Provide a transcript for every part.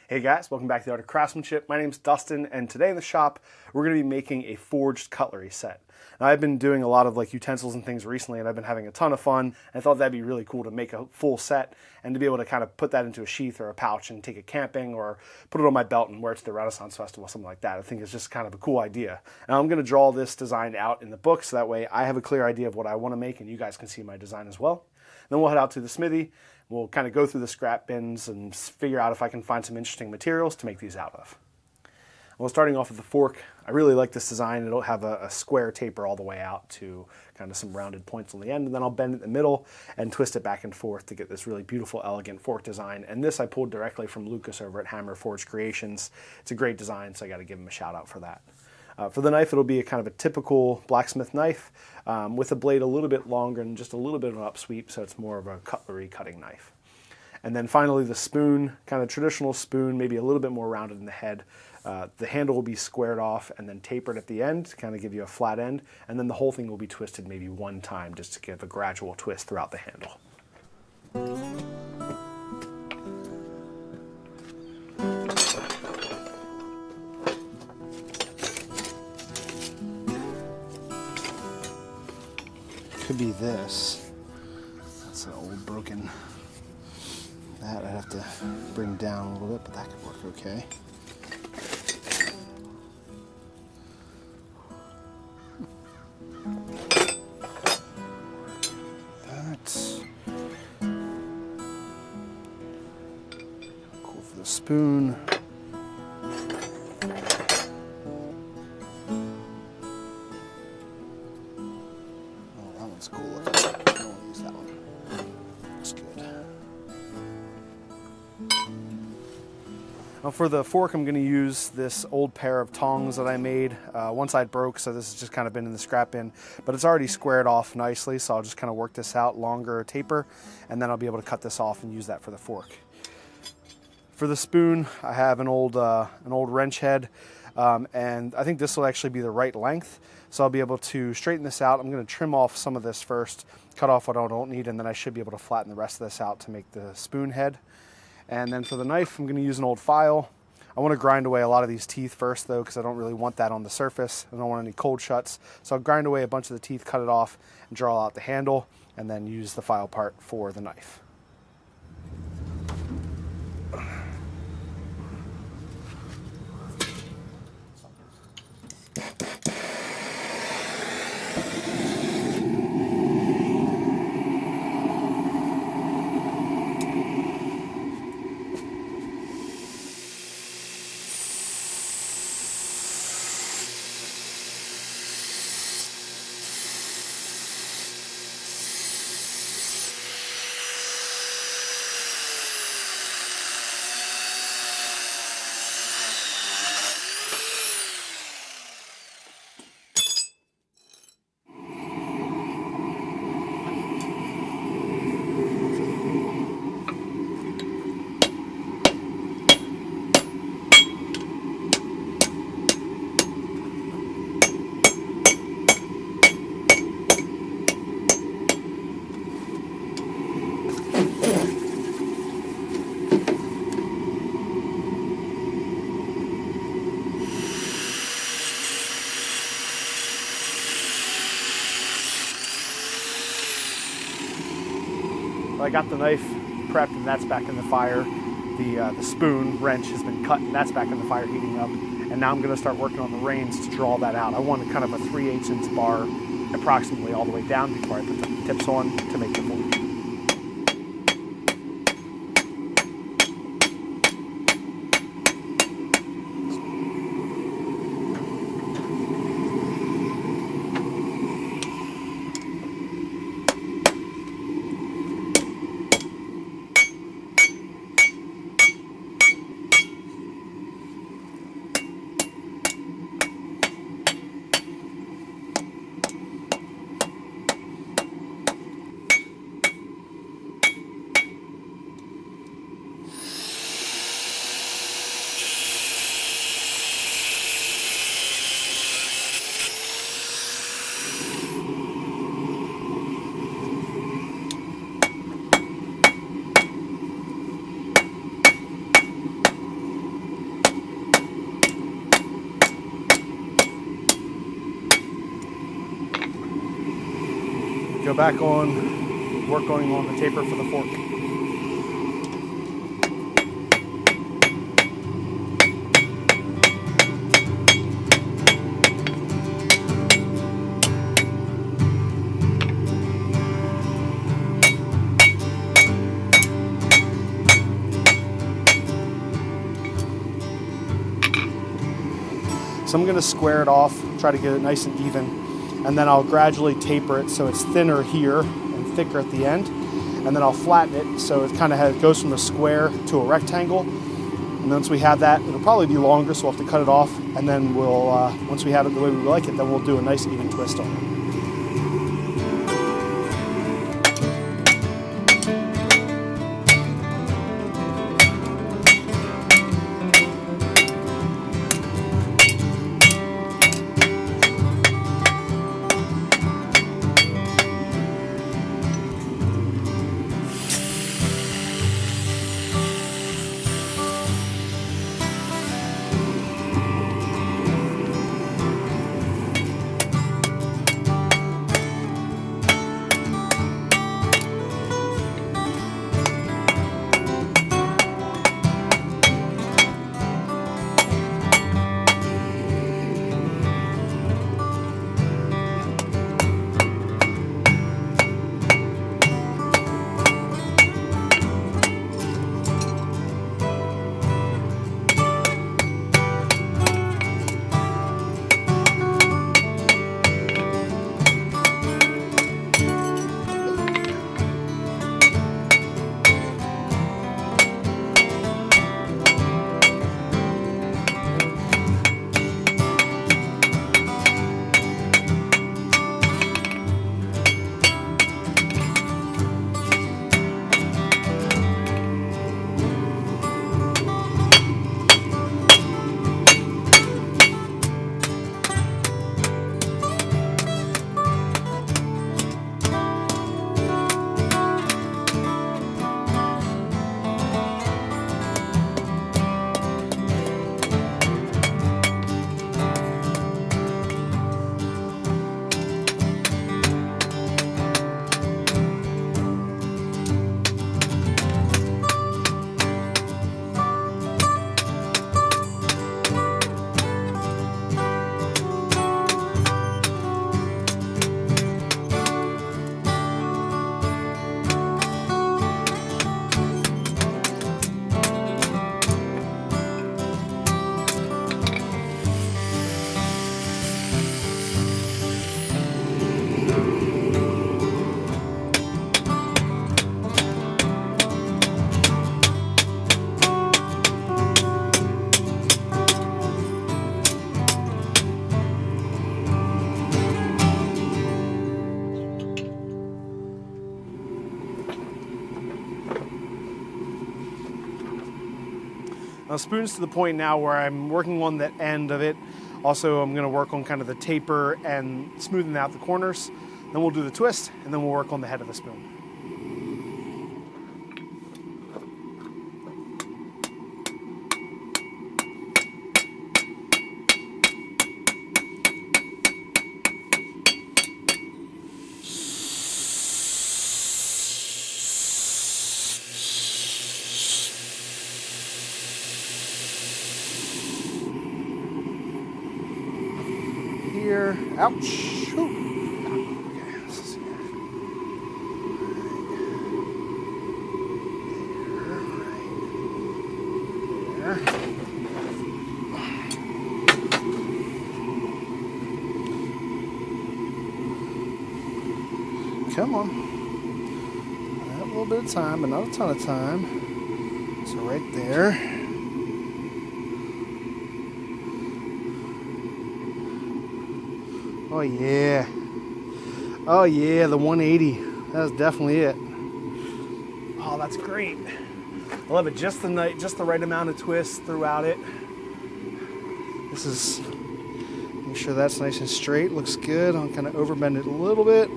Hey guys, welcome back to the Art of Craftsmanship. My name's Dustin, and today in the shop we're going to be making a forged cutlery set. Now, I've been doing a lot of utensils and things recently, and I've been having a ton of fun. And I thought that'd be really cool to make a full set and to be able to kind of put that into a sheath or a pouch and take it camping or put it on my belt and wear it to the Renaissance Festival, something like that. I think it's just kind of a cool idea. Now I'm going to draw this design out in the book so that way I have a clear idea of what I want to make and you guys can see my design as well. Then we'll head out to the smithy. We'll kind of go through the scrap bins and figure out if I can find some interesting materials to make these out of. Well, starting off with the fork, I really like this design. It'll have a square taper all the way out to kind of some rounded points on the end, and then I'll bend it in the middle and twist it back and forth to get this really beautiful, elegant fork design. And this I pulled directly from Lucas over at Hammer Forge Creations. It's a great design, so I got to give him a shout out for that. For the knife, it'll be a kind of a typical blacksmith knife with a blade a little bit longer and just a little bit of an upsweep, so it's more of a cutlery cutting knife. And then finally the spoon, kind of traditional spoon, maybe a little bit more rounded in the head. The handle will be squared off and then tapered at the end to kind of give you a flat end, and then the whole thing will be twisted maybe one time just to give a gradual twist throughout the handle. Could be this. That's an old broken. That I'd have to bring down a little bit, but that could work okay. That's cool for the spoon. Cool looking. I don't want to use that one. That's good. Now for the fork, I'm going to use this old pair of tongs that I made. One side broke, so this has just kind of been in the scrap bin, but it's already squared off nicely, so I'll just kind of work this out, longer taper, and then I'll be able to cut this off and use that for the fork. For the spoon, I have an old wrench head, and I think this will actually be the right length. So I'll be able to straighten this out. I'm going to trim off some of this first, cut off what I don't need, and then I should be able to flatten the rest of this out to make the spoon head. And then for the knife, I'm going to use an old file. I want to grind away a lot of these teeth first though, because I don't really want that on the surface. I don't want any cold shuts. So I'll grind away a bunch of the teeth, cut it off, and draw out the handle, and then use the file part for the knife. I got the knife prepped and that's back in the fire. The spoon wrench has been cut and that's back in the fire heating up. And now I'm going to start working on the reins to draw that out. I want kind of a 3/8 inch bar approximately all the way down before I put the tips on to make the fork. go back on, work going on the taper for the fork. So I'm going to square it off, try to get it nice and even, and then I'll gradually taper it so it's thinner here and thicker at the end, and then I'll flatten it so it kind of goes from a square to a rectangle. And once we have that, it'll probably be longer, so we'll have to cut it off, and then we'll, once we have it the way we like it, then we'll do a nice even twist on it. Now spoon's to the point now where I'm working on the end of it. Also, I'm going to work on kind of the taper and smoothing out the corners. Then we'll do the twist, and then we'll work on the head of the spoon. Here, ouch. Ooh. Okay, this is here. Right there. Come on. I have a little bit of time, but not a ton of time. So right there. Oh yeah. Oh yeah, the 180. That's definitely it. Oh, that's great. I love it. Just the right amount of twist throughout it. This is, make sure that's nice and straight. Looks good. I'll kind of overbend it a little bit.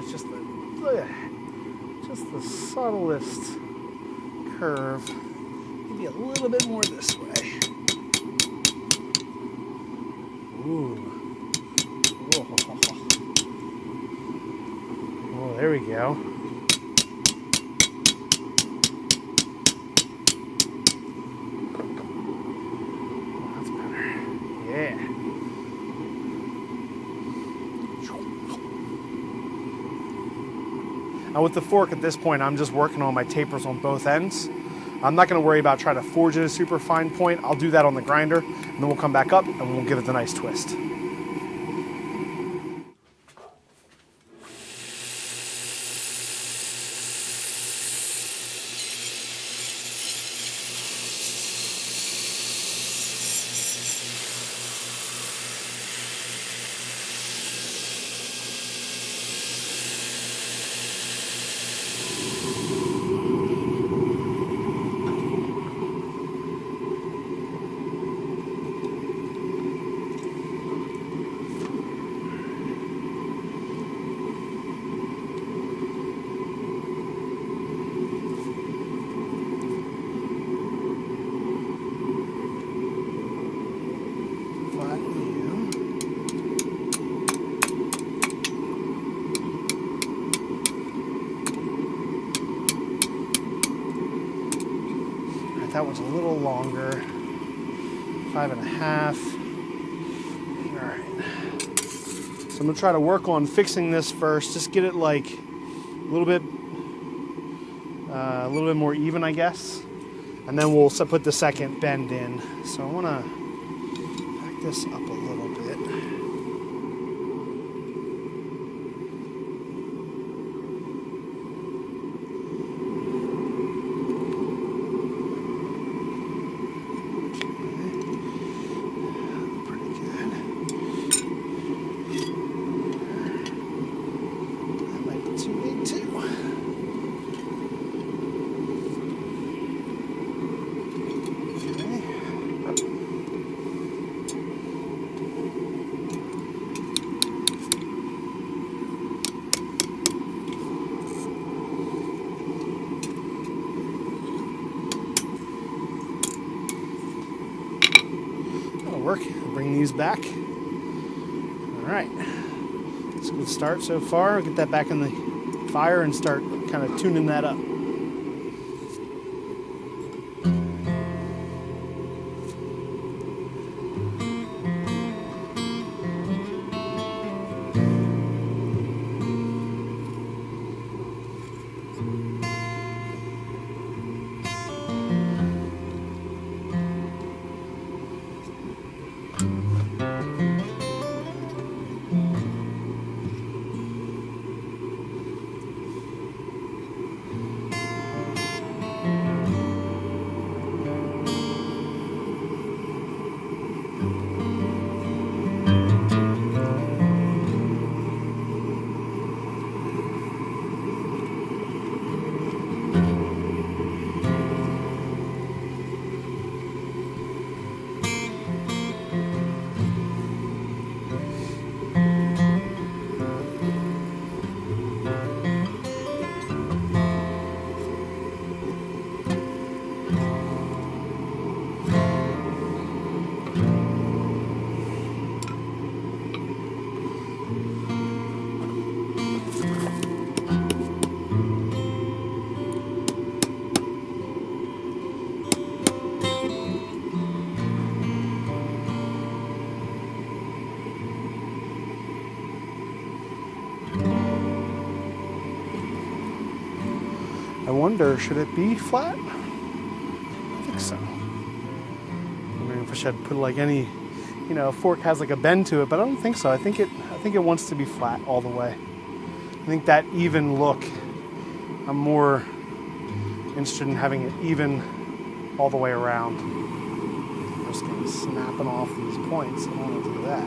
it's just the subtlest curve. Maybe a little bit more this way. Ooh. Oh, there we go. Oh, that's better. Yeah. Now with the fork at this point, I'm just working on my tapers on both ends. I'm not going to worry about trying to forge it a super fine point. I'll do that on the grinder, and then we'll come back up and we'll give it the nice twist. That one's a little longer, 5.5. All right. So I'm gonna try to work on fixing this first. Just get it like a little bit more even, I guess. And then we'll put the second bend in. So I wanna back this up a little bit. Work. Bring these back. All right, it's a good start so far. Get that back in the fire and start kind of tuning that up. I wonder, should it be flat? I think so. I'm wondering if I should put like any, a fork has like a bend to it, but I don't think so. I think it wants to be flat all the way. I think that even look, I'm more interested in having it even all the way around. I'm just kind of snapping off these points. I don't want to do that.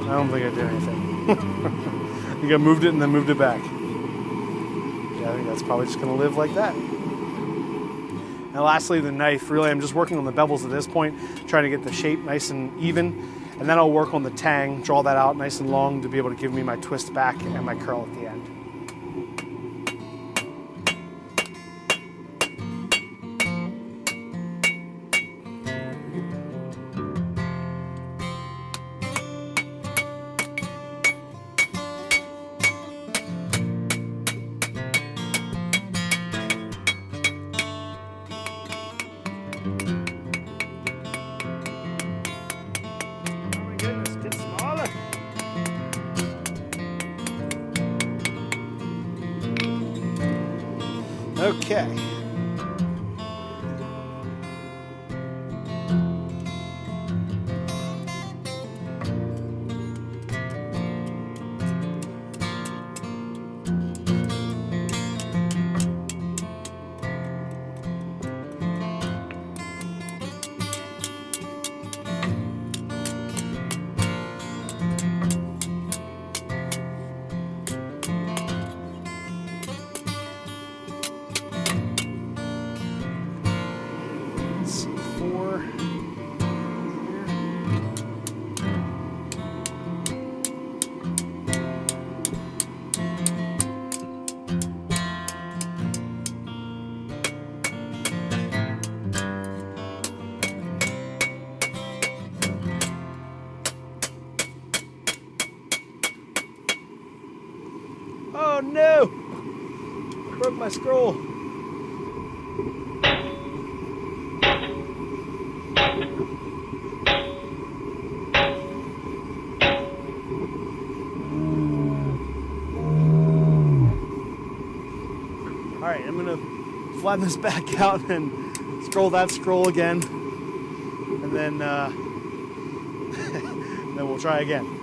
I don't think I did anything. I think I moved it and then moved it back. Yeah, I think that's probably just going to live like that. And lastly, the knife. Really, I'm just working on the bevels at this point, trying to get the shape nice and even. And then I'll work on the tang, draw that out nice and long to be able to give me my twist back and my curl at the end. Okay. Oh no! Broke my scroll. Alright, I'm gonna flatten this back out and scroll that scroll again. And then then we'll try again.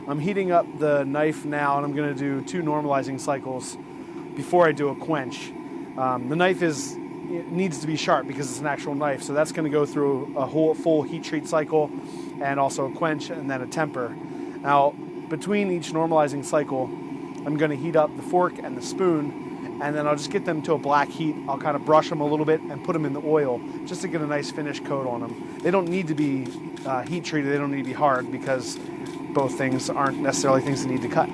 I'm heating up the knife now, and I'm going to do 2 normalizing cycles before I do a quench. The knife needs to be sharp because it's an actual knife, so that's going to go through a whole full heat treat cycle and also a quench and then a temper. Now, between each normalizing cycle, I'm going to heat up the fork and the spoon, and then I'll just get them to a black heat. I'll kind of brush them a little bit and put them in the oil just to get a nice finish coat on them. They don't need to be heat treated, they don't need to be hard, because both things aren't necessarily things that need to cut.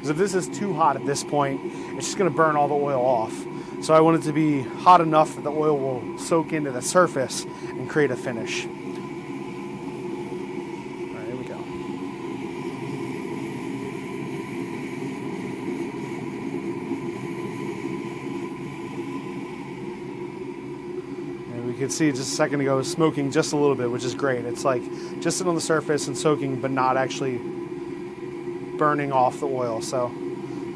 because if this is too hot at this point, it's just going to burn all the oil off. So I want it to be hot enough that the oil will soak into the surface and create a finish. All right, here we go. And we could see just a second ago it was smoking just a little bit, which is great. It's like just sitting on the surface and soaking, but not actually burning off the oil. So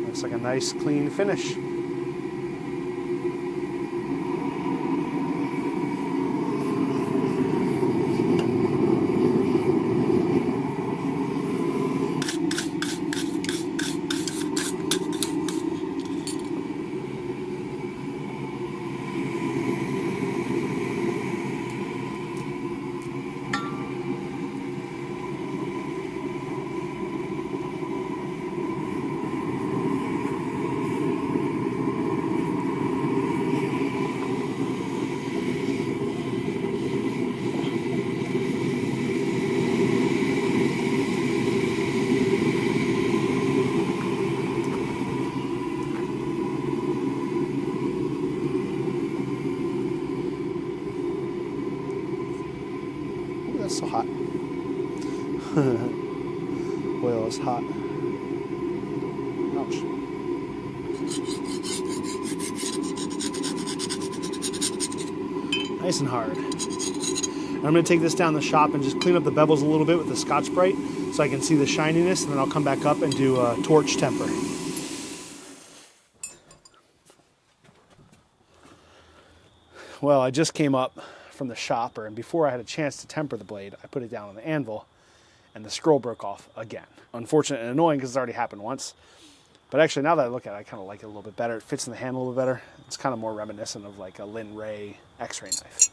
looks like a nice clean finish. That's so hot. Oil is hot. Ouch. Nice and hard. I'm going to take this down the shop and just clean up the bevels a little bit with the Scotch-Brite so I can see the shininess, and then I'll come back up and do a torch temper. Well, I just came up from the shopper, and before I had a chance to temper the blade, I put it down on the anvil and the scroll broke off again. Unfortunate and annoying because it's already happened once. But actually, now that I look at it, I kind of like it a little bit better. It fits in the hand a little bit better. It's kind of more reminiscent of like a Lin Ray X-ray knife.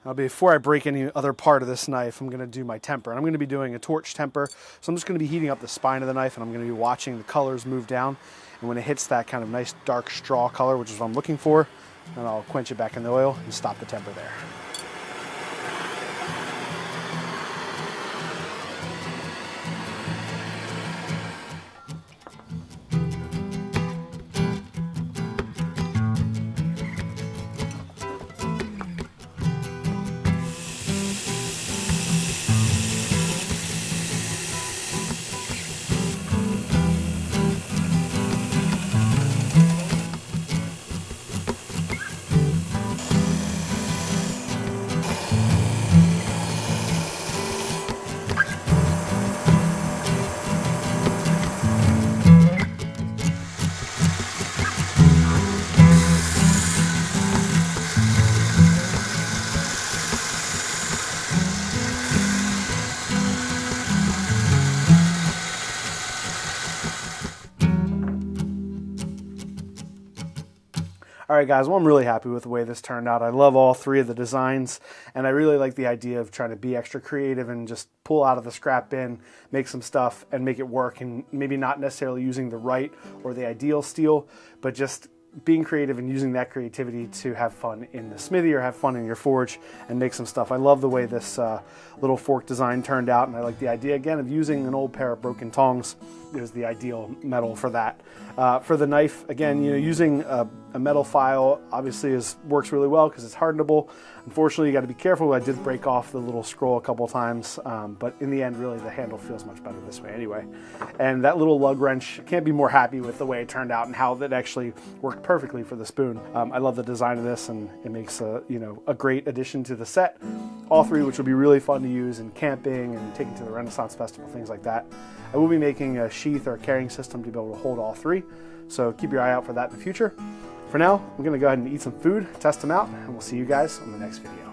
Now, before I break any other part of this knife, I'm going to do my temper. And I'm going to be doing a torch temper. So I'm just going to be heating up the spine of the knife, and I'm going to be watching the colors move down. And when it hits that kind of nice dark straw color, which is what I'm looking for, then I'll quench it back in the oil and stop the temper there. All right, guys, well, I'm really happy with the way this turned out. I love all three of the designs, and I really like the idea of trying to be extra creative and just pull out of the scrap bin, make some stuff, and make it work, and maybe not necessarily using the right or the ideal steel, but just being creative and using that creativity to have fun in the smithy or have fun in your forge and make some stuff. I love the way this little fork design turned out, and I like the idea, again, of using an old pair of broken tongs is the ideal metal for that. For the knife, again, using a metal file obviously works really well because it's hardenable. Unfortunately, you got to be careful. I did break off the little scroll a couple times, but in the end, really, the handle feels much better this way anyway. And that little lug wrench, can't be more happy with the way it turned out and how that actually worked perfectly for the spoon. I love the design of this, and it makes a great addition to the set. All three, which will be really fun to use in camping and taking to the Renaissance Festival, things like that. I will be making a sheath or a carrying system to be able to hold all three, so keep your eye out for that in the future. For now, I'm going to go ahead and eat some food, test them out, and we'll see you guys on the next video.